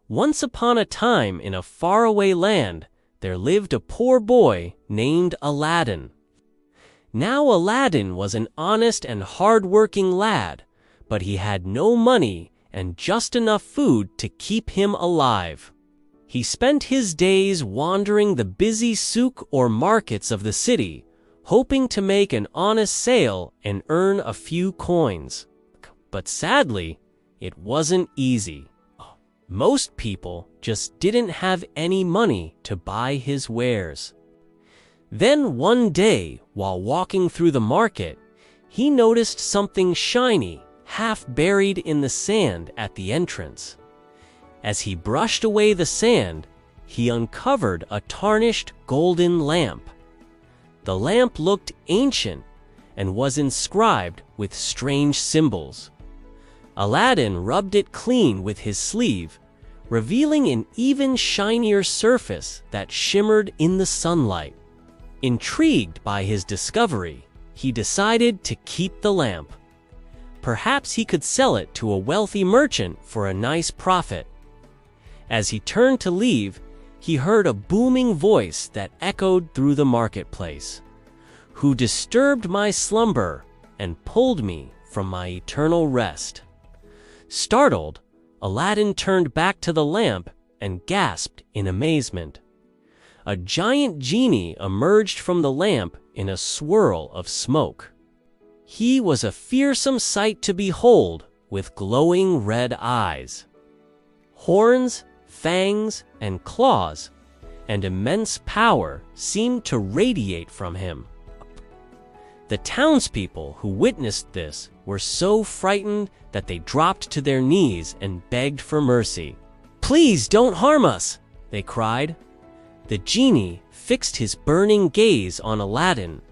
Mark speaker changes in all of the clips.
Speaker 1: Once upon a time in a faraway land, there lived a poor boy named Aladdin. Now Aladdin was an honest and hard-working lad, but he had no money and just enough food to keep him alive. He spent his days wandering the busy souk or markets of the city, hoping to make an honest sale and earn a few coins. But sadly, it wasn't easy. Most people just didn't have any money to buy his wares. Then one day, while walking through the market, he noticed something shiny, half buried in the sand at the entrance. As he brushed away the sand, he uncovered a tarnished golden lamp. The lamp looked ancient and was inscribed with strange symbols. Aladdin rubbed it clean with his sleeve, revealing an even shinier surface that shimmered in the sunlight. Intrigued by his discovery, he decided to keep the lamp. Perhaps he could sell it to a wealthy merchant for a nice profit. As he turned to leave, he heard a booming voice that echoed through the marketplace. "Who disturbed my slumber and pulled me from my eternal rest?" Startled, Aladdin turned back to the lamp and gasped in amazement. A giant genie emerged from the lamp in a swirl of smoke. He was a fearsome sight to behold, with glowing red eyes. Horns, fangs, and claws, and immense power seemed to radiate from him. The townspeople who witnessed this were so frightened that they dropped to their knees and begged for mercy. "Please don't harm us," they cried. The genie fixed his burning gaze on Aladdin,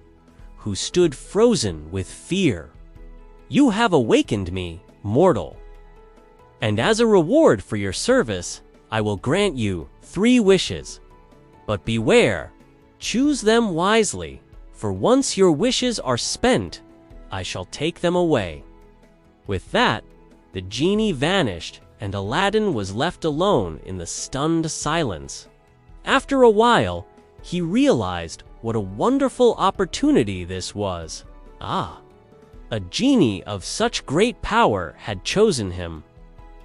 Speaker 1: who stood frozen with fear. "You have awakened me, mortal. And as a reward for your service, I will grant you 3 wishes. But beware, choose them wisely, for once your wishes are spent, I shall take them away." With that, the genie vanished, and Aladdin was left alone in the stunned silence. After a while, he realized what a wonderful opportunity this was. A genie of such great power had chosen him.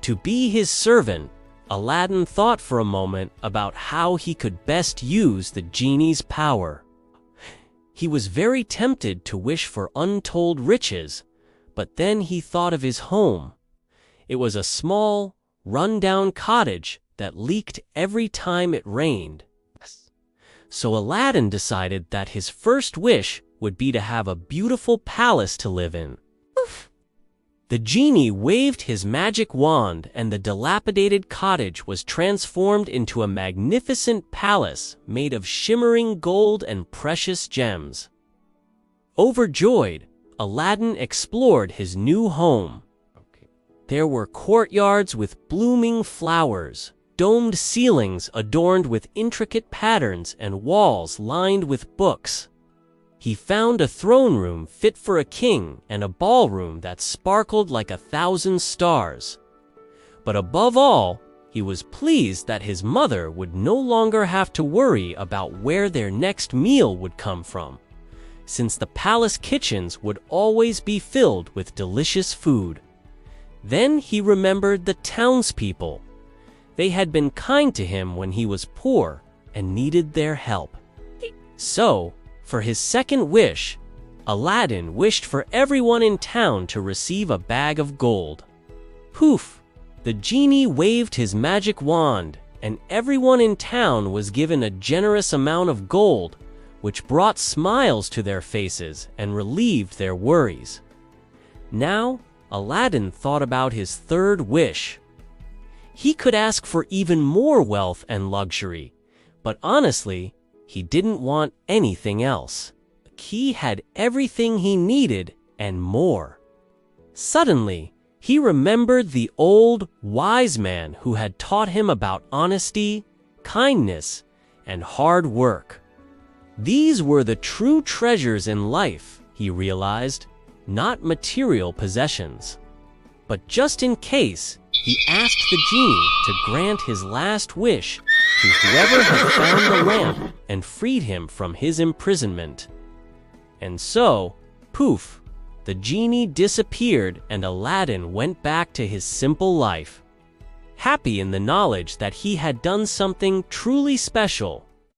Speaker 1: To be his servant, Aladdin thought for a moment about how he could best use the genie's power. He was very tempted to wish for untold riches, but then he thought of his home. It was a small, run-down cottage that leaked every time it rained. So Aladdin decided that his first wish would be to have a beautiful palace to live in. The genie waved his magic wand, and the dilapidated cottage was transformed into a magnificent palace made of shimmering gold and precious gems. Overjoyed, Aladdin explored his new home. There were courtyards with blooming flowers, domed ceilings adorned with intricate patterns, and walls lined with books. He found a throne room fit for a king and a ballroom that sparkled like 1,000 stars. But above all, he was pleased that his mother would no longer have to worry about where their next meal would come from, since the palace kitchens would always be filled with delicious food. Then he remembered the townspeople. They had been kind to him when he was poor and needed their help. So, for his second wish, Aladdin wished for everyone in town to receive a bag of gold. Poof! The genie waved his magic wand, and everyone in town was given a generous amount of gold, which brought smiles to their faces and relieved their worries. Now, Aladdin thought about his third wish. He could ask for even more wealth and luxury, but honestly, he didn't want anything else. He had everything he needed and more. Suddenly, he remembered the old, wise man who had taught him about honesty, kindness, and hard work. These were the true treasures in life, he realized, not material possessions. But just in case, He asked the genie to grant his last wish to whoever had found the lamp and freed him from his imprisonment. And so, poof, the genie disappeared and Aladdin went back to his simple life, happy in the knowledge that he had done something truly special